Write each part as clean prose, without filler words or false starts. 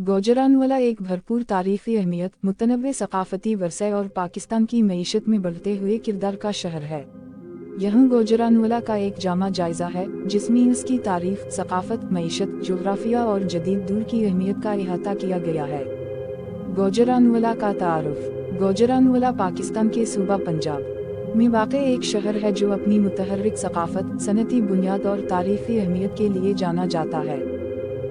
गोजरानवाला एक भरपूर तारीखी अहमियत, मुतनव्वे सकाफती वरसे और पाकिस्तान की मईशत में बढ़ते हुए किरदार का शहर है। यहाँ गोजरानवाला का एक जामा जायजा है जिसमें इसकी तारीख, सकाफत, मईशत, जोग्राफिया और जदीद दूर की अहमियत का इहाता किया गया है। गोजरानवाला का तारुफ। गोजरानवाला पाकिस्तान के सूबा पंजाब में वाक़े एक शहर है जो अपनी मुतहर्रिक सकाफत, सनती बुनियाद और तारीखी अहमियत के लिए जाना जाता है।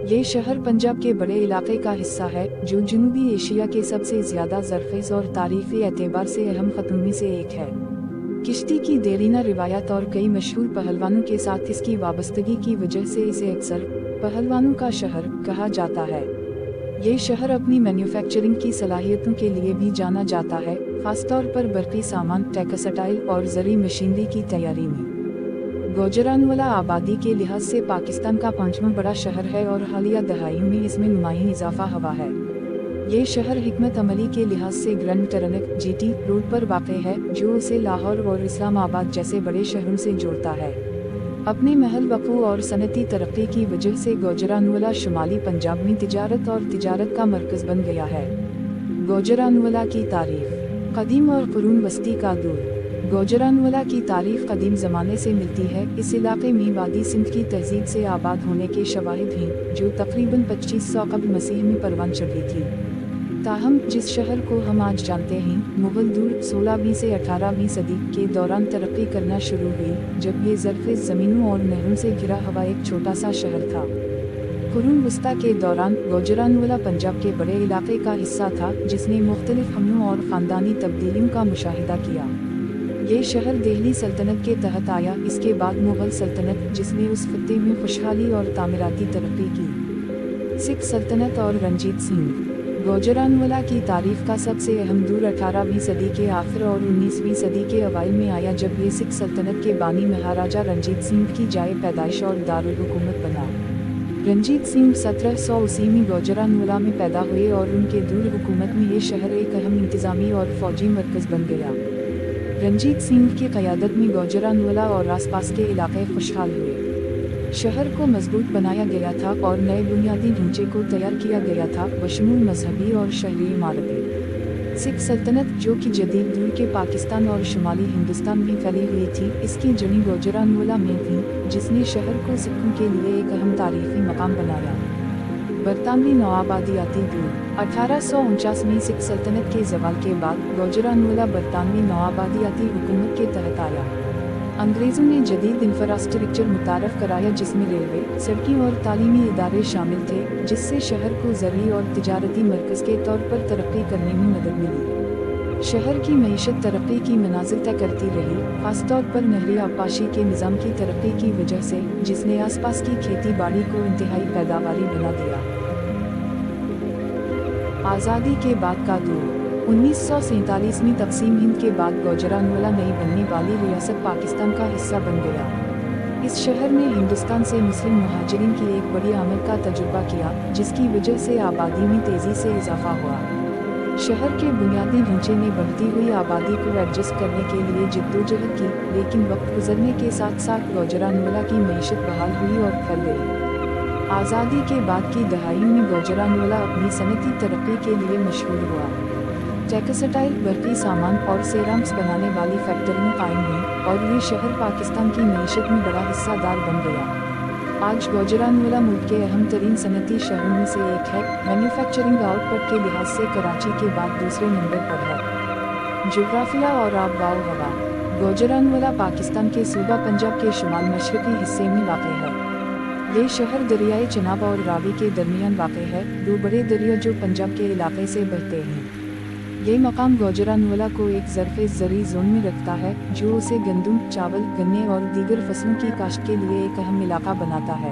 ये शहर पंजाब के बड़े इलाके का हिस्सा है जो जनूबी एशिया के सबसे ज़्यादा ज़रफ़ेज़ और तारीख़ी एतबार से अहम ख़त्म में से एक है। किश्ती की देरीना रिवायत और कई मशहूर पहलवानों के साथ इसकी वाबस्तगी की वजह से इसे अक्सर पहलवानों का शहर कहा जाता है। ये शहर अपनी मैन्युफैक्चरिंग की सलाहियतों के लिए भी जाना जाता है, ख़ासतौर पर बरक़ी सामान, टेक्सटाइल और ज़री मशीनरी की तैयारी में। गोजरानवाला आबादी के लिहाज से पाकिस्तान का पांचवां बड़ा शहर है और हालिया दहाइयों में इसमें नुमायां इजाफा हुआ है। ये शहर हिकमत अमली के लिहाज से ग्रैंड टर्नक जीटी रोड पर वाक़ है जो उसे लाहौर और इस्लामाबाद जैसे बड़े शहरों से जोड़ता है। अपने महल वक़ू और सनती तरक्की की वजह से गोजरानवाला शुमाली पंजाब में तिजारत का मरकज़ बन गया है। गोजरानवाला की तारीख़। कदीम और कुरून वस्ती का दूर। गोजरानवाला की तारीख़ कदीम ज़माने से मिलती है। इस इलाके में वादी सिंध की तहज़ीब से आबाद होने के शवाहिद हैं जो तकरीबन 2500 क़ब्ल मसीह में परवान चढ़ी थी। ताहम जिस शहर को हम आज जानते हैं, मुग़ल दूर 16वीं से 18वीं सदी के दौरान तरक्की करना शुरू हुई जब ये ज़रफ़ेज़ ज़मीनों और नहरों से घिरा हुआ एक छोटा सा शहर था। कुरून वस्ता के दौरान गोजरानवाला पंजाब के बड़े इलाके का हिस्सा था जिसने मुख्तलिफ हमलों और ख़ानदानी तब्दीलियों का मुशाहिदा किया। ये शहर दिल्ली सल्तनत के तहत आया। इसके बाद मुग़ल सल्तनत जिसने उस खत्ते में खुशहाली और तामीराती तरक्की की। सिख सल्तनत और रंजीत सिंह। गोजरानवाला की तारीख़ का सबसे अहम दौर 18वीं सदी के आखिर और 19वीं सदी के अवाइल में आया जब ये सिख सल्तनत के बानी महाराजा रंजीत सिंह की जाए पैदाइश और दारुल हुकूमत बना। रंजीत सिंह 1780 में गोजरानवाला में पैदा हुए और उनके दूर हुकूमत में ये शहर एक अहम इंतज़ामी और फ़ौजी मरकज़ बन गया। रंजीत सिंह की क़यादत में गोजरानवाला और आसपास के इलाके खुशहाल हुए। शहर को मजबूत बनाया गया था और नए बुनियादी ढांचे को तैयार किया गया था, बशमूल मजहबी और शहरी इमारतें। सिख सल्तनत जो कि जदीद दूर के पाकिस्तान और शुमाली हिंदुस्तान में फैली हुई थी, इसकी जड़ी गोजरानवाला में थी जिसने शहर को सिखों के लिए एक अहम तारीख़ी मकाम बनाया। बरतानवी नवाबादियाती दूर। 1849 में सिख सल्तनत के ज़वाल के बाद गोजरानवाला बरतानवी नवाबादियाती हुकूमत के तहत आया। अंग्रेज़ों ने जदीद इंफ्रास्ट्रक्चर मुतारफ़ कराया जिसमें रेलवे, सड़कें और तालीमी इदारे शामिल थे, जिससे शहर को ज़रई और तिजारती मरकज़ के तौर पर तरक्की करने में मदद मिली। शहर की मईशत तरक्की की मनाज़िल तय करती रही, ख़ासतौर पर नहरी आबपाशी के निज़ाम की तरक्की की वजह से, जिसने आसपास की खेती बाड़ी को इंतहाई पैदावारी बना दिया। आज़ादी के बाद का दौर। 1947 में तक़सीम हिंद के बाद गोजरानवाला नई बनने वाली रियासत पाकिस्तान का हिस्सा बन गया। इस शहर ने हिंदुस्तान से मुस्लिम मुहाजिरीन की एक बड़ी आमद का तजुर्बा किया, जिसकी वजह से आबादी में तेज़ी से इजाफा हुआ। शहर के बुनियादी ढांचे ने बढ़ती हुई आबादी को एडजस्ट करने के लिए जद्दोजहद की, लेकिन वक्त गुजरने के साथ साथ गोजरानवाला की मईशत बहाल हुई और फैल गई। आज़ादी के बाद की दहाइयों में गोजरानवाला अपनी सनती तरक्की के लिए मशहूर हुआ। टेक्सटाइल, बरक़ी सामान और सेरामिक्स बनाने वाली फैक्ट्रियाँ कायम हुईं और ये शहर पाकिस्तान की मईशत में बड़ा हिस्सादार बन गया। आज गोजरानवाला मुल्क के अहम तरीन सनती शहरों में से एक है। मैन्युफैक्चरिंग आउटपुट के लिहाज से कराची के बाद दूसरे नंबर पर है। जोग्राफिया और आब-व हवा। गोजरानवाला पाकिस्तान के सूबा पंजाब के शुमाल मशरक़ी हिस्से में वाक़ है। ये शहर दरियाए चनाब और रावी के दरमियान वाक़ है, दो बड़े दरिया जो पंजाब के इलाके से बहते हैं। ये मकाम गोजरानवाला को एक ज़रफ़ेज़ ज़री जोन में रखता है जो उसे गंदम, चावल, गन्ने और दीगर फसलों की काश्त के लिए एक अहम इलाका बनाता है।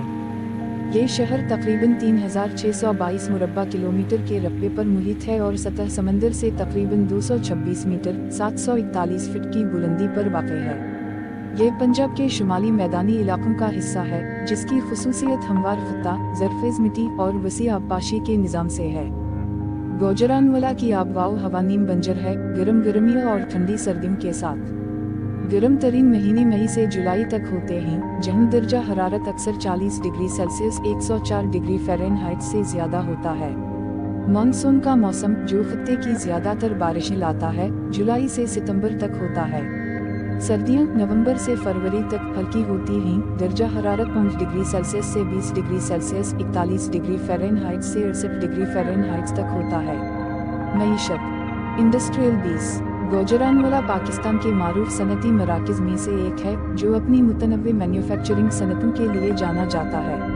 ये शहर तकरीबन 3622 मुरब्बा किलोमीटर के रकबे पर मुहित है और सतह समंदर से तकरीबन 226 मीटर 741 फीट की बुलंदी पर वाक़ है। ये पंजाब के शुमाली मैदानी इलाकों का हिस्सा है जिसकी खुसूसियत हमवार खत्ता, ज़रफ़ेज़ मिट्टी और वसी आबपाशी के निज़ाम से है। गोजरानवाला की आब-व हवा नीम बंजर है, गर्म गर्मियों और ठंडी सर्दियों के साथ। गर्म तरीन महीने मई से जुलाई तक होते हैं, जहाँ दर्जा हरारत अक्सर 40 डिग्री सेल्सियस 104 डिग्री फ़ारेनहाइट से ज़्यादा होता है। मानसून का मौसम जो खत्ते की ज्यादातर बारिशें लाता है, जुलाई से सितंबर तक होता है। सर्दियां नवंबर से फरवरी तक हल्की होती हैं। दर्जा हरारत 5 डिग्री सेल्सियस से 20 डिग्री सेल्सियस 41 डिग्री फ़ारेनहाइट से 68 डिग्री फ़ारेनहाइट तक होता है। मईशत इंडस्ट्रियल बेस गुजरानवाला पाकिस्तान के मारूफ सनती मराकज़ में से एक है, जो अपनी मुतनव्वे मैन्युफैक्चरिंग सनतों के लिए जाना जाता है।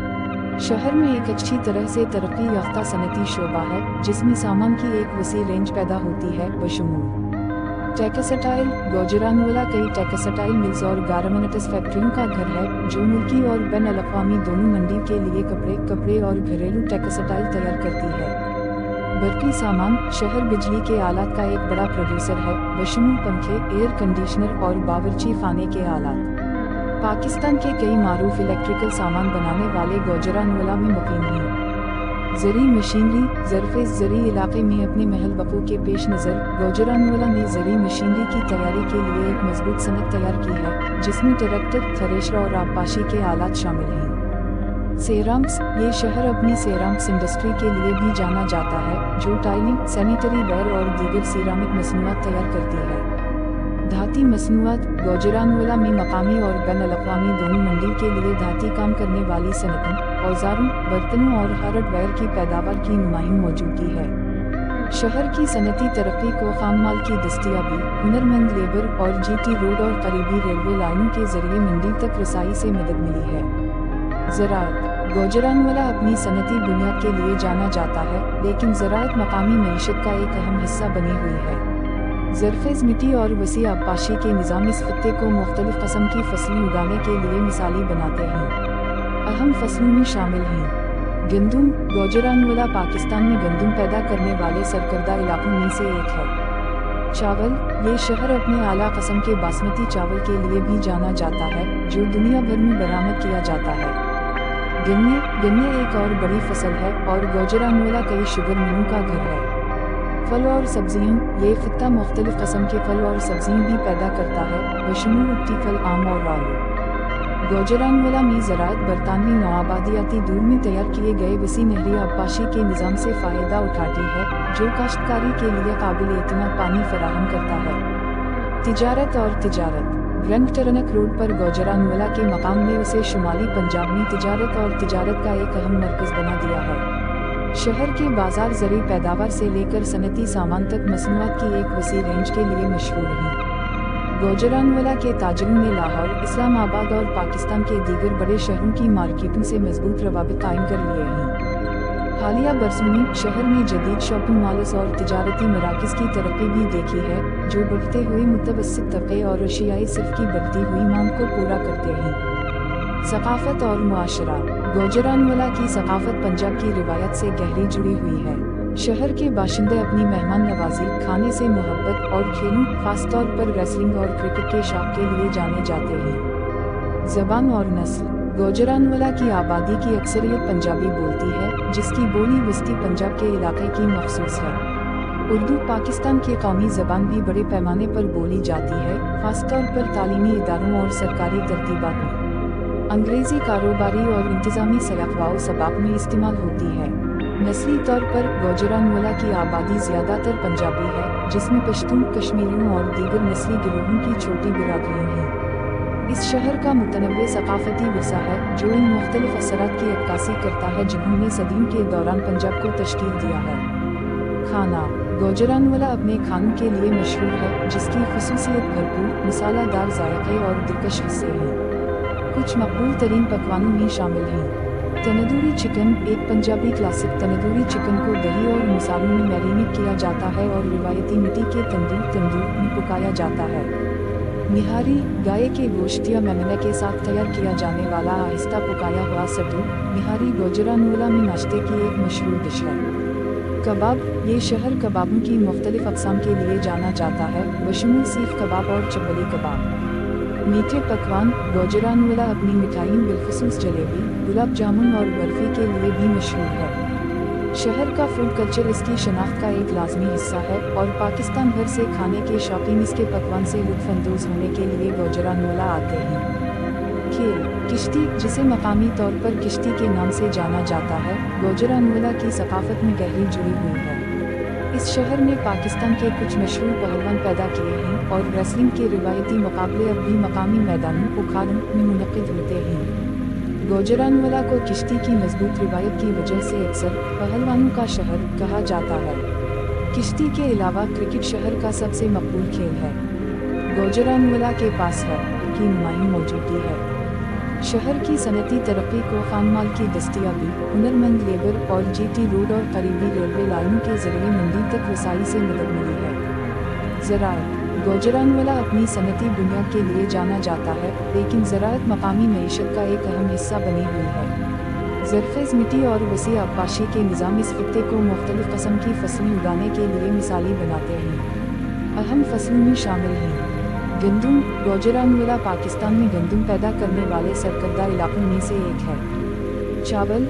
शहर में एक अच्छी तरह से तरक्की याफ्ता सनती शोबा है, जिसमें सामान की एक वसी रेंज पैदा होती है, बशमूल टेक्सटाइल। गुजरानवाला कई टेक्सटाइल मिल्स और गारमेंट्स फैक्ट्रियों का घर है, जो मुल्की और बैन अल-अक़वामी दोनों मंडी के लिए कपड़े और घरेलू टेक्सटाइल तैयार करती है। बरकी सामान शहर बिजली के आलात का एक बड़ा प्रोड्यूसर है, बशमूल पंखे, एयर कंडीशनर और बावर्ची खाने के आलात। पाकिस्तान के कई मारूफ इलेक्ट्रिकल सामान बनाने वाले गुजरानवाला में मुकीम हैं। ज़री मशीनरी ज़रफ़ेज़ ज़री इलाके में अपने महल वक़ू के पेश नज़र गुजरानवाला ने ज़री मशीनरी की तैयारी के लिए एक मजबूत सनत तैयार की है, जिसमें ट्रैक्टर, थ्रेशर और आबपाशी के आलात शामिल हैं। सेरामिक्स ये शहर अपनी सेरामिक्स इंडस्ट्री के लिए भी जाना जाता है, जो टाइलिंग, सैनिटरी वेयर और दीगर सिरामिक मसनूआत तैयार करती है। धाती मसनूआत गुजरानवाला में मकामी और बैन अल-अक़वामी दोनों मंडी के लिए धाती काम करने वाली सनतों, औजारों, बर्तनों और हार्डवेयर की पैदावार की नुमाइंद मौजूदगी है। शहर की सनती तरक्की को खाम माल की दस्तियाबी, हुनरमंद लेबर और GT रोड और करीबी रेलवे लाइनों के जरिए मंडी तक रसाई से मदद मिली है। ज़राअत गुजरानवाला अपनी सनती बुनियाद के लिए जाना जाता है, लेकिन ज़राअत मकामी मईशत का एक अहम हिस्सा बनी हुई है। ज़रफ़ेज़ मिट्टी और वसी आबपाशी के निज़ाम इस खत्ते को मुख्तलिफ़ क़स्म की फसलें उगाने के लिए मिसाली बनाते हैं। अहम फसलों में शामिल हैं गंदम। गुजरानवाला पाकिस्तान में गंदम पैदा करने वाले सरकर्दा इलाकों में से एक है। चावल ये शहर अपने आला क़स्म के बासमती चावल के लिए भी जाना जाता है, जो दुनिया भर में बरामद किया जाता है। गन्ने एक और बड़ी फसल है और गुजरानवाला कई शुगर मिलों का घर है। फल और सब्जियां ये खत्ता मुख्तलिफ किस्म के फल और सब्जियां भी पैदा करता है, बशमूल उट्टी फल, आम और आलू। गुजरानवाला में ज़राअत बरतानवी नौआबादियाती दूर में तैयार किए गए वसी नहरी आबपाशी के निज़ाम से फ़ायदा उठाती है, जो काश्तकारी के लिए काबिल एतमाद पानी फराहम करता है। तिजारत रंग टरनक रोड पर गुजरानवाला के मकाम में उसे शुमाली पंजाब में तिजारत का एक अहम मरकज़ बना दिया है। शहर के बाजार ज़री पैदावार से लेकर सनती सामान तक मसनूआत की एक वसी रेंज के लिए मशहूर हैं। गुजरानवाला के ताजरों ने लाहौर, इस्लामाबाद और पाकिस्तान के दीगर बड़े शहरों की मार्केटों से मजबूत रवाबित कायम कर लिए हैं। हालिया बरसों में शहर में जदीद शॉपिंग मॉल्स और तिजारती मराकज़ की तरक्की भी देखी है, जो बढ़ते हुए मुतवस्सित तबके और एशियाई सिर्फ की बढ़ती हुई मांग को पूरा करते हैं। सकाफत और मुआशरा गुजरानवाला की सकाफत पंजाब की रिवायत से गहरी जुड़ी हुई है। शहर के बाशिंदे अपनी मेहमान नवाजी, खाने से मोहब्बत और खेलों, खासतौर पर रेसलिंग और क्रिकेट के शौक के लिए जाने जाते हैं। ज़बान और नस्ल गुजरानवाला की आबादी की अक्सरियत पंजाबी बोलती है, जिसकी बोली वस्ती पंजाब के इलाके की मखसूस है। उर्दू पाकिस्तान की कौमी ज़बान भी बड़े पैमाने पर बोली जाती है, खासतौर पर तालीमी इदारों और सरकारी तरतीबात में। अंग्रेज़ी कारोबारी और इंतज़ामी सयाफ़ सबाक में इस्तेमाल होती है। नस्ली तौर पर गुजरानवाला की आबादी ज़्यादातर पंजाबी है, जिसमें पश्तून, कश्मीरियों और दीगर नस्ली गिरोहों की छोटी बिरादरियाँ हैं। इस शहर का मुतनव्वे सकाफती विरसा है, जो इन मुख्तलिफ असरात की अक्कासी करता है जिन्होंने सदियों के दौरान पंजाब को तश्कील दिया है। खाना गुजरानवाला अपने खानों के लिए मशहूर है, जिसकी खुसूसियत भरपूर, मसालादार ज़ायक़े और दिलकश हिस्से हैं। कुछ मकबूल तरीन पकवानों में शामिल हैं तंदूरी चिकन। एक पंजाबी क्लासिक तंदूरी चिकन को दही और मसालों में मैरिनेट किया जाता है और रिवायती मिट्टी के तंदूर में पकाया जाता है। निहारी गाय के गोश्त या मेमने के साथ तैयार किया जाने वाला आहिस्ता पकाया हुआ सट्टू। निहारी गुजरानवाला में नाश्ते की एक मशहूर डिश है। कबाब ये शहर कबाबों की मुख्तलिफ अक़साम के लिए जाना जाता है, बशमूल सीख कबाब और चबली कबाब। मीठे पकवान गुजरानवाला अपनी मिठाइयों बिलखुसूस जलेबी, गुलाब जामुन और बर्फ़ी के लिए भी मशहूर है। शहर का फूड कल्चर इसकी शनाख्त का एक लाजमी हिस्सा है और पाकिस्तान भर से खाने के शौकीन इसके पकवान से लुत्फ़अंदोज़ होने के लिए गुजरानवाला आते हैं। खेल किश्ती, जिसे मकामी तौर पर किश्ती के नाम से जाना जाता है, गोजरानवाला की सकाफत में गहरी जुड़ी हुई है। इस शहर ने पाकिस्तान के कुछ मशहूर पहलवान पैदा किए हैं और रेसलिंग के रिवायती मुकाबले अब भी मकामी मैदानों उखाड़ों में मुनक्किद होते हैं। गोजरानवाला को किश्ती की मजबूत रिवायत की वजह से अक्सर पहलवानों का शहर कहा जाता है। किश्ती के अलावा क्रिकेट शहर का सबसे मकबूल खेल है। गोजरानवाला के पास है की नुमाई मौजूदगी है। शहर की सनती तरक्की को खाम माल की दस्तियाबी, हुनरमंद लेबर और जीटी रोड और करीबी रेलवे लाइनों के जरिए मंडी तक रसाई से मदद मिली है। ज़राअत गोजरानवाला अपनी सनती बुनियाद के लिए जाना जाता है, लेकिन ज़राअत मकामी मईशत का एक अहम हिस्सा बनी हुई है। ज़रख़ेज़ मिट्टी और वसी आबपाशी के निज़ाम इस खित्ते को मुख्तलिफ़ किस्म की फसलें उगाने के लिए मिसाली बनाते हैं। अहम फसलों में शामिल हैं गंदम। गोजरानवाला पाकिस्तान में गंदम पैदा करने वाले सरकर्दा इलाकों में से एक है। चावल,